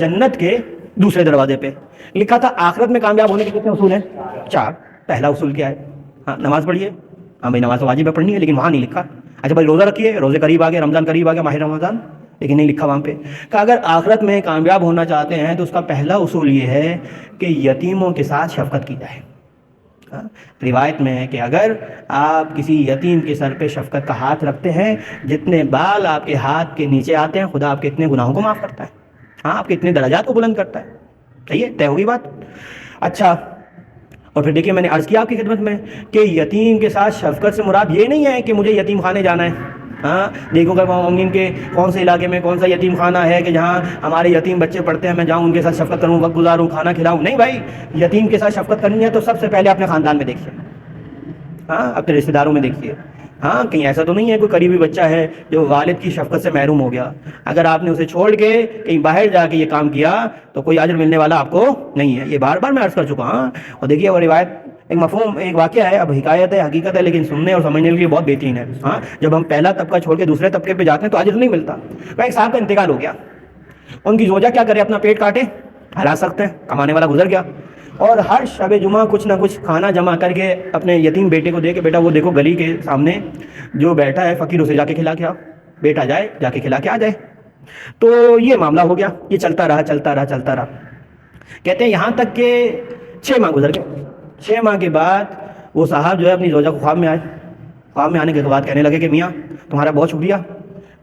جنت کے دوسرے دروازے پہ لکھا تھا آخرت میں کامیاب ہونے کے کتنے اصول ہیں؟ 4. پہلا اصول کیا ہے؟ ہاں نماز پڑھیے. ہاں بھائی نماز تو واجب ہے پڑھنی ہے لیکن وہاں نہیں لکھا. اچھا بھائی روزہ رکھیے, روزے قریب آ گئے, رمضان قریب آ گیا, ماہ رمضان, لیکن نہیں لکھا وہاں پہ کہ اگر آخرت میں کامیاب ہونا چاہتے ہیں تو اس کا پہلا اصول یہ ہے کہ یتیموں کے ساتھ شفقت کی جائے. روایت میں ہے کہ اگر آپ کسی یتیم کے سر پہ شفقت کا ہاتھ رکھتے ہیں, جتنے بال آپ کے ہاتھ کے نیچے آتے ہیں خدا آپ کے اتنے گناہوں کو معاف کرتا ہے. ہاں آپ کے اتنے درجات کو بلند کرتا ہے. صحیح ہے, طے ہوگی بات. اچھا اور پھر دیکھیے میں نے عرض کیا آپ کی خدمت میں کہ یتیم کے ساتھ شفقت سے مراد یہ نہیں ہے کہ مجھے یتیم خانے جانا ہے. ہاں دیکھو گا مومنین کے کون سے علاقے میں کون سا یتیم خانہ ہے کہ جہاں ہمارے یتیم بچے پڑھتے ہیں, میں جاؤں ان کے ساتھ شفقت کروں, وقت گزاروں, کھانا کھلاؤں. نہیں بھائی, یتیم کے ساتھ شفقت کرنی ہے تو سب سے پہلے اپنے خاندان میں دیکھیے, ہاں اپنے رشتہ داروں میں دیکھیے. ہاں کہیں ایسا تو نہیں ہے کوئی قریبی بچہ ہے جو والد کی شفقت سے محروم ہو گیا, اگر آپ نے اسے چھوڑ کے کہیں باہر جا کے یہ کام کیا تو کوئی اجر ملنے والا آپ کو نہیں ہے. یہ بار بار میں عرض کر چکا ہوں. اور دیکھیے وہ روایت ایک مفہوم ایک واقعہ ہے, اب حکایت ہے حقیقت ہے لیکن سننے اور سمجھنے کے لیے بہت بہترین ہے. ہاں جب ہم پہلا طبقہ چھوڑ کے دوسرے طبقے پہ جاتے ہیں تو اجر نہیں ملتا. ایک صاحب کا انتقال ہو گیا, ان کی زوجہ کیا کرے, اپنا پیٹ کاٹے, ہلا سکتے ہیں, کمانے والا گزر گیا, اور ہر شب جمعہ کچھ نہ کچھ کھانا جمع کر کے اپنے یتیم بیٹے کو دے کے بیٹا وہ دیکھو گلی کے سامنے جو بیٹھا ہے فقیر اسے جا کے کھلا کے آؤ, بیٹا جائے جا کے کھلا کے آ جائے. تو یہ معاملہ ہو گیا, یہ چلتا رہا چلتا رہا چلتا رہا. کہتے ہیں یہاں تک کہ 6 ماہ گزر گئے. 6 ماہ کے بعد وہ صاحب جو ہے اپنی زوجہ کو خواب میں آئے. خواب میں آنے کے بعد کہنے لگے کہ میاں تمہارا بہت شکریہ,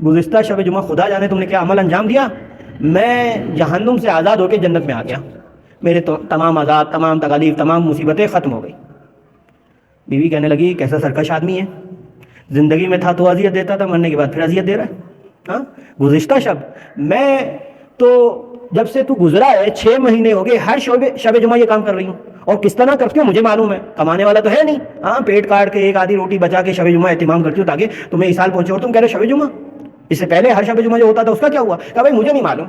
گزشتہ شب جمعہ خدا جانے تم نے کیا عمل انجام دیا, میں جہنم سے آزاد ہو کے جنت میں آ گیا, میرے تمام عذاب, تمام تکالیف, تمام مصیبتیں ختم ہو گئی. بیوی کہنے لگی کیسا سرکش آدمی ہے, زندگی میں تھا تو اذیت دیتا تھا, مرنے کے بعد پھر اذیت دے رہا ہے. ہاں گزشتہ شب میں تو جب سے تو گزرا ہے 6 مہینے ہو گئے ہر شب جمعہ یہ کام کر رہی ہوں, اور کس طرح کرتی ہوں مجھے معلوم ہے, کمانے والا تو ہے نہیں. ہاں پیٹ کاٹ کے ایک آدھی روٹی بچا کے شب جمعہ اہتمام کرتی ہوں تاکہ تمہیں اسال پہنچے, اور تم کہہ رہے شب جمعہ, اس سے پہلے ہر شب جمعہ جو ہوتا تھا اس کا کیا ہوا؟ کہ بھائی مجھے نہیں معلوم,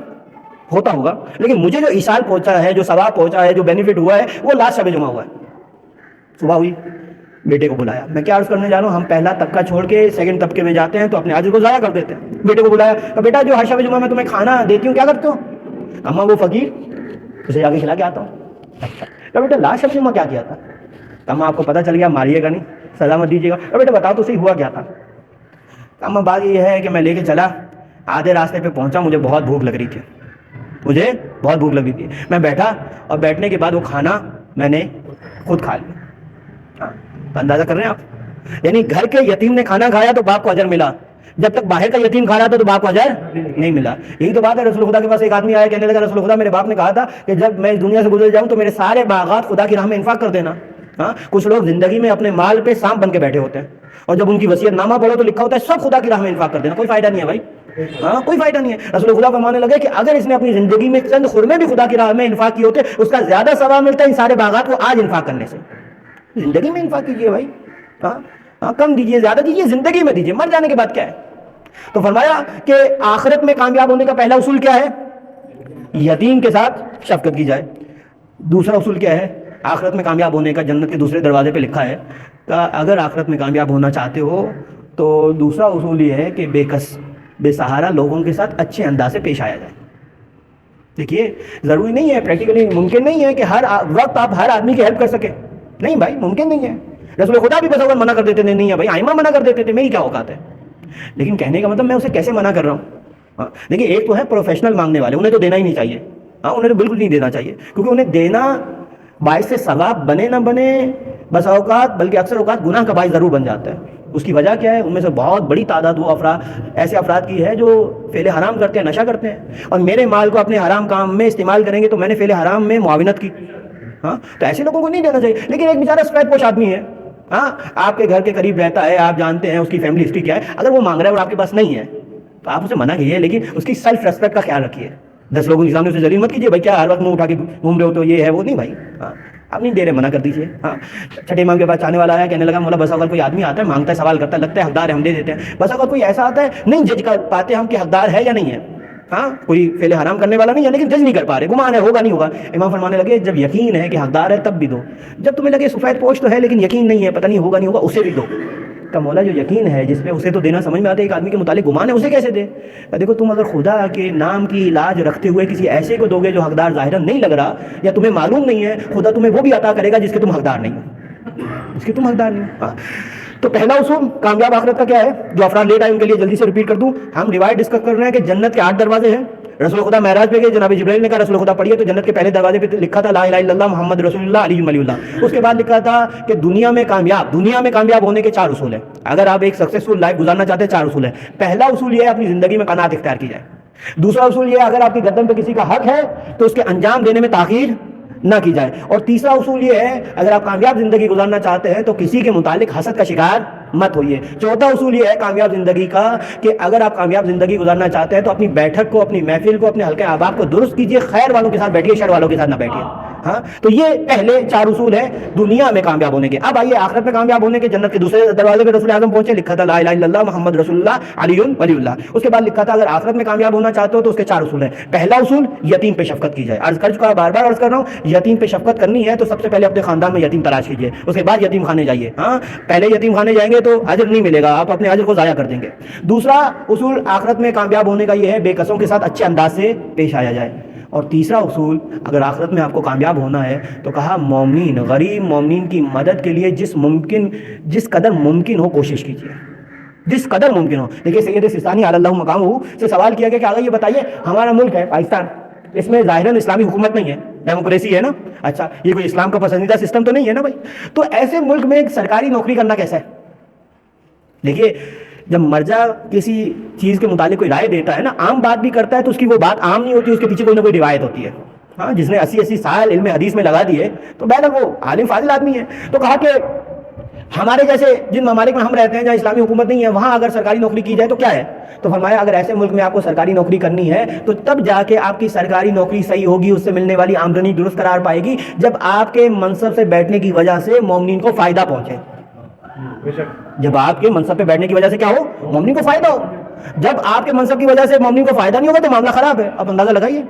ہوتا ہوگا لیکن مجھے جو اسال پہنچا ہے, جو ثواب پہنچا ہے, جو بینیفٹ ہوا ہے وہ لاسٹ شب جمعہ ہوا ہے. صبح ہوئی, بیٹے کو بلایا, میں کیا عرض کرنے جا رہا ہوں, ہم پہلا طبقہ چھوڑ کے سیکنڈ طبقے میں جاتے ہیں تو اپنے اجر کو ضائع کر دیتے ہیں. بیٹے کو بلایا کہ بیٹا جو ہر شب جمعہ میں تمہیں کھانا دیتی ہوں کیا کرتے ہو؟ اما وہ فقیر اسے جا کے کھلا کے آتا ہوں. کہ بیٹا لاسٹ شب جمعہ کیا کیا تھا؟ اما آپ کو پتہ چل گیا, ماریے گا نہیں, سزا مت دیجیے گا. بیٹا بتاؤ تو صحیح ہوا کیا تھا؟ اما بات یہ ہے کہ میں لے کے چلا, آدھے راستے پہ پہنچا, مجھے بہت بھوک لگ رہی تھی, مجھے بہت بھوک لگ رہی تھی. میں بیٹھا اور بیٹھنے کے بعد وہ کھانا میں نے خود کھا لیا. اندازہ کر رہے ہیں آپ, یعنی گھر کے یتیم نے کھانا کھایا تو باپ کو اجر ملا, جب تک باہر کا یتیم کھا رہا تھا تو باپ کو اجر نہیں ملا. یہی تو بات ہے. رسول خدا کے پاس ایک آدمی آیا, کہنے لگا رسول خدا میرے باپ نے کہا تھا کہ جب میں اس دنیا سے گزر جاؤں تو میرے سارے باغات خدا کی راہ میں انفاق کر دینا. ہاں کچھ لوگ زندگی میں اپنے مال پہ سانپ بن کے بیٹھے ہوتے ہیں, اور جب ان کی وصیت نامہ پڑھو تو لکھا ہوتا ہے سب خدا کی راہ میں انفاق کر دینا. کوئی فائدہ نہیں ہے بھائی, ہاں کوئی فائدہ نہیں ہے. رسول خدا فرمانے لگے کہ اگر اس نے اپنی زندگی میں چند خرمے بھی خدا کی راہ میں انفاق کیے ہوتے اس کا زیادہ ثواب ملتا ہے ان سارے باغات کو آج انفاق کرنے سے. زندگی میں انفاق کیجیے بھائی, ہاں کم دیجیے زیادہ دیجیے, زندگی میں دیجیے, مر جانے کے بعد کیا ہے. تو فرمایا کہ آخرت میں کامیاب ہونے کا پہلا اصول کیا ہے؟ یتیم کے ساتھ شفقت کی جائے. دوسرا اصول کیا ہے آخرت میں کامیاب ہونے کا؟ جنت کے دوسرے دروازے پہ لکھا ہے کہ اگر آخرت میں کامیاب ہونا چاہتے ہو تو دوسرا اصول یہ ہے کہ بے کس بے سہارا لوگوں کے ساتھ اچھے انداز سے پیش آیا جائے. دیکھیے ضروری نہیں ہے, پریکٹیکلی ممکن نہیں ہے کہ ہر وقت آپ ہر آدمی کی ہیلپ کر سکیں. نہیں بھائی ممکن نہیں ہے. رسول خدا بھی بس اول منع کر دیتے تھے, نہیں ہے بھائی, آئمہ منع کر دیتے تھے, میری کیا اوقات ہے. لیکن کہنے کا مطلب میں اسے کیسے منع کر رہا ہوں. دیکھیے ایک تو ہے پروفیشنل مانگنے والے, انہیں تو دینا ہی نہیں چاہیے. انہیں تو بالکل نہیں دینا چاہیے, کیونکہ انہیں دینا باعث سے ثواب بنے نہ بنے بس اوقات بلکہ اکثر اوقات گناہ کا باعث ضرور بن جاتا ہے. اس کی وجہ کیا ہے؟ ان میں سے بہت بڑی تعداد وہ ایسے افراد کی ہے جو فعل حرام کرتے ہیں, نشہ کرتے ہیں, اور میرے مال کو اپنے حرام کام میں استعمال کریں گے تو میں نے فعل حرام میں معاونت کی. ہاں تو ایسے لوگوں کو نہیں دینا چاہیے. لیکن ایک بیچارہ سفید پوش آدمی ہے, ہاں آپ کے گھر کے قریب رہتا ہے, آپ جانتے ہیں اس کی فیملی ہسٹری کیا ہے, اگر وہ مانگ رہا ہے اور آپ کے پاس نہیں ہے تو آپ اسے منع کیجیے, لیکن اس کی سیلف ریسپیکٹ کا خیال رکھیے. 10 لوگوں کے سامنے اسے ذلیل مت کیجیے بھائی, کیا ہر وقت منہ اٹھا کے گھوم رہے ہو تو یہ ہے وہ نہیں بھائی. ہاں آپ نہیں دے رہے, منع کر دیجیے. ہاں چھٹے امام کے پاس چاہنے والا آیا, کہنے لگا مولا بس اگر کوئی آدمی آتا ہے مانگتا ہے, سوال کرتا ہے, لگتا ہے حقدار ہے, ہم دے دیتے ہیں. بس اگر کوئی ایسا آتا ہے نہیں جج کر پاتے ہم کہ حقدار ہے یا نہیں ہے, ہاں کوئی فعل حرام کرنے والا نہیں ہے لیکن جج نہیں کر پا رہے, گمان ہے ہوگا نہیں ہوگا. امام فرمانے لگے جب یقین ہے کہ حقدار ہے تب بھی دو, جب تمہیں لگے سفید پوش تو ہے لیکن یقین نہیں ہے, پتہ نہیں ہوگا نہیں ہوگا, اسے بھی دو. کا مولا جو یقین ہے جس پہ اسے تو دینا سمجھ میں آتا ہے، ایک آدمی کے متعلق گمان ہے اسے کیسے دے؟ دیکھو تم اگر خدا کے نام کی لاج رکھتے ہوئے کسی ایسے کو دو گے جو حقدار ظاہراً نہیں لگ رہا یا تمہیں معلوم نہیں ہے، خدا تمہیں وہ بھی عطا کرے گا جس کے تم حقدار نہیں ہو، جس کے تم حقدار نہیں ہو۔ تو پہلا اصول کامیاب آخرت کا کیا ہے؟ جو افراد لیٹ آئے ان کے لیے جلدی سے ریپیٹ کر دوں، ہم روایت ڈسکس کر رہے ہیں کہ جنت کے 8 دروازے ہیں۔ رسول خدا معراج پہ گئے، جناب جبرائیل نے کہا رسول خدا پڑھیے، تو جنت کے پہلے دروازے پہ لکھا تھا لا الہ الا اللہ محمد رسول اللہ علی ولی اللہ۔ اس کے بعد لکھا تھا کہ دنیا میں کامیاب ہونے کے 4 اصول ہیں۔ اگر آپ ایک سکسیسفل لائف گزارنا چاہتے ہیں 4 اصول ہیں۔ پہلا اصول یہ ہے اپنی زندگی میں قناعت اختیار کی جائے۔ دوسرا اصول یہ ہے اگر آپ کی گردن پہ کسی کا حق ہے تو اس کے انجام دینے میں تاخیر نہ کی جائے۔ اور تیسرا اصول یہ ہے اگر آپ کامیاب زندگی گزارنا چاہتے ہیں تو کسی کے متعلق حسد کا شکار مت ہوئیے۔ چوتھا اصول یہ ہے کامیاب زندگی کا کہ اگر آپ کامیاب زندگی گزارنا چاہتے ہیں تو اپنی بیٹھک کو، اپنی محفل کو، اپنے حلقہ احباب کو درست کیجیے، خیر والوں کے ساتھ بیٹھیے، شر والوں کے ساتھ نہ بیٹھیے۔ ہاں، تو یہ پہلے 4 اصول ہیں دنیا میں کامیاب ہونے کے۔ اب آئیے آخرت میں کامیاب ہونے کے۔ جنت کے دوسرے دروازے پہ رسول اعظم پہنچے، لکھا تھا لا الہ الا اللہ محمد رسول اللہ علی ولی اللہ۔ اس کے بعد لکھا تھا اگر آخرت میں کامیاب ہونا چاہتے ہو تو اس کے 4 اصول ہیں۔ پہلا اصول یتیم پہ شفقت کی جائے۔ عرض کر چکا، بار بار عرض کر رہا ہوں، یتیم پہ شفقت کرنی ہے تو سب سے پہلے اپنے خاندان میں یتیم تلاش کیجیے، اس کے بعد یتیم خانے جائیے۔ ہاں، پہلے یتیم خانے جائیں گے تو اجر نہیں ملے گا، آپ اپنے اجر کو ضائع کر دیں گے۔ دوسرا اصول آخرت میں کامیاب ہونے کا یہ ہے بے کسوں کے ساتھ اچھے انداز سے پیش آیا جائے۔ اور تیسرا اصول اگر آخرت میں آپ کو کامیاب ہونا ہے تو کہا مومنین، غریب مومنین کی مدد کے لیے جس قدر ممکن ہو کوشش کیجیے، جس قدر ممکن ہو۔ دیکھیے سید سستانی علی اللہ مقامہ سے سوال کیا گیا کہ آگے یہ بتائیے ہمارا ملک ہے پاکستان، اس میں ظاہراً اسلامی حکومت نہیں ہے، ڈیموکریسی ہے نا، اچھا یہ کوئی اسلام کا پسندیدہ سسٹم تو نہیں ہے نا بھائی، تو ایسے ملک میں ایک سرکاری نوکری کرنا کیسا ہے؟ دیکھیے جب مرجع کسی چیز کے متعلق کوئی رائے دیتا ہے نا، عام بات بھی کرتا ہے تو اس کی وہ بات عام نہیں ہوتی، اس کے پیچھے کوئی نہ کوئی روایت ہوتی ہے۔ ہاں، جس نے 80 سال علم حدیث میں لگا دیے تو بہرحال وہ عالم فاضل آدمی ہے۔ تو کہا کہ ہمارے جیسے جن ممالک میں ہم رہتے ہیں جہاں اسلامی حکومت نہیں ہے وہاں اگر سرکاری نوکری کی جائے تو کیا ہے؟ تو فرمایا اگر ایسے ملک میں آپ کو سرکاری نوکری کرنی ہے تو تب جا کے آپ کی سرکاری نوکری صحیح ہوگی، اس سے ملنے والی آمدنی درست قرار پائے گی جب آپ کے منصب سے بیٹھنے کی وجہ سے مومنین کو فائدہ پہنچے۔ جب آپ کے منصب پہ بیٹھنے کی وجہ سے کیا ہو؟ مومنین کو فائدہ ہو۔ جب آپ کے منصب کی وجہ سے مومنین کو فائدہ نہیں ہوگا تو معاملہ خراب ہے، آپ اندازہ لگائیے۔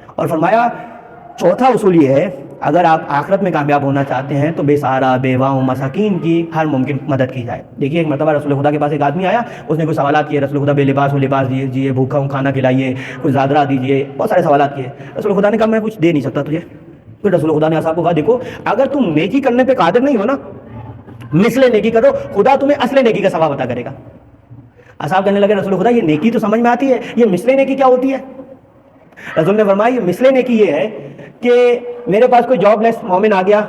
اور فرمایا چوتھا اصول یہ ہے اگر آپ آخرت میں کامیاب ہونا چاہتے ہیں تو بے سہارا، بیواؤں، مساکین کی ہر ممکن مدد کی جائے۔ دیکھیے ایک مرتبہ رسول خدا کے پاس ایک آدمی آیا، اس نے کوئی سوالات کیے، رسول خدا بے لباس ہو لباس دیجیے، بھوکا ہوں کھانا کھلائیے، کوئی زادرہ دیجیے، بہت سارے سوالات کیے۔ رسول خدا نے کہا میں کچھ دے نہیں سکتا تجھے۔ پھر رسول خدا نے اصحاب کو کہا دیکھو اگر تم نیکی کرنے پہ قادر نہیں ہو نا، مثل نیکی کرو، خدا تمہیں اصل نیکی کا ثواب عطا کرے گا۔ اصحاب کہنے لگے رسول خدا یہ نیکی تو سمجھ میں آتی ہے، یہ مثل نیکی کیا ہوتی ہے؟ رسول نے فرمایا یہ مثل نیکی یہ ہے کہ میرے پاس کوئی جاب لیس مومن آ گیا،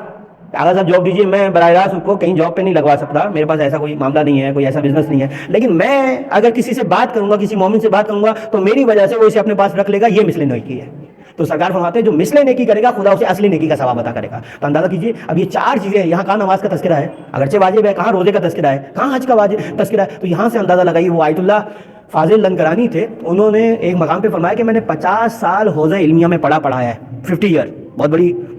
آغا صاحب جاب دیجیے، میں براہ راست اس کو کہیں جاب پہ نہیں لگوا سکتا، میرے پاس ایسا کوئی معاملہ نہیں ہے، کوئی ایسا بزنس نہیں ہے، لیکن میں اگر کسی سے بات کروں گا، کسی مومن سے بات کروں گا تو میری وجہ سے وہ اسے اپنے پاس رکھ لے گا، یہ مثل نیکی ہے۔ تو سرکار فرماتے ہیں جو مثل نیکی کرے گا خدا اسے اصلی نیکی کا ثواب عطا کرے گا۔ تو اندازہ کیجیے اب یہ 4 چیزیں ہیں، یہاں کہاں نماز کا تذکرہ ہے، اگرچہ واجب ہے، کہاں روزے کا تذکرہ ہے، کہاں حج کا واجب تذکرہ ہے، تو یہاں سے اندازہ لگائیے۔ وہ آیت اللہ فاضل لنکرانی تھے، انہوں نے ایک مقام پہ فرمایا کہ میں نے 50 سال حوزہ علمیہ میں پڑھایا ہے، 50 ایئر، بہت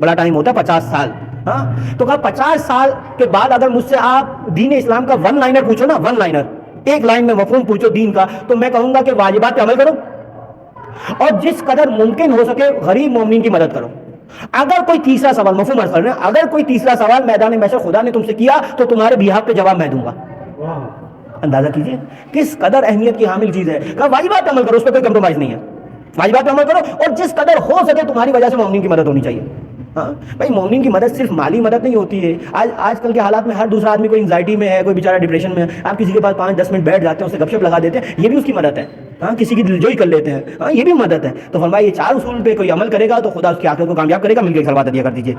بڑا ٹائم ہوتا ہے 50 سال۔ ہاں، تو کہا 50 سال کے بعد اگر مجھ سے آپ دین اسلام کا 1 لائنر پوچھو نا، 1 لائنر، ایک لائن میں مفہوم پوچھو دین کا، تو میں کہوں گا کہ واجبات پہ عمل کرو اور جس قدر ممکن ہو سکے غریب مومنین کی مدد کرو۔ اگر کوئی تیسرا سوال، مفہوم عرض کر رہے ہیں، اگر کوئی تیسرا سوال میدان محشر خدا نے تم سے کیا تو تمہارے بیہاف پہ جواب میں دوں گا۔ اندازہ کیجیے کس قدر اہمیت کی حامل چیز ہے۔ کہا واجبات پہ عمل کرو، اس پہ کوئی کمپرومائز نہیں ہے، واجبات پہ عمل کرو اور جس قدر ہو سکے تمہاری وجہ سے مومنین کی مدد ہونی چاہیے۔ ہاں بھائی، مومنین کی مدد صرف مالی مدد نہیں ہوتی ہے۔ آج کل کے حالات میں ہر دوسرا آدمی کوئی انگزائٹی میں ہے، کوئی بیچارہ ڈپریشن میں ہے، آپ کسی کے پاس 5-10 منٹ بیٹھ جاتے ہیں، اسے گپ شپ لگا دیتے ہیں، یہ بھی اس کی مدد ہے۔ ہاں، کسی کی دلجوئی کر لیتے ہیں، ہاں یہ بھی مدد ہے۔ تو فرمایا یہ 4 اصول پہ کوئی عمل کرے گا تو خدا اس کی آخرت کو کامیاب کرے گا۔ مل کے ایک سلوات عطیہ کر دیجیے۔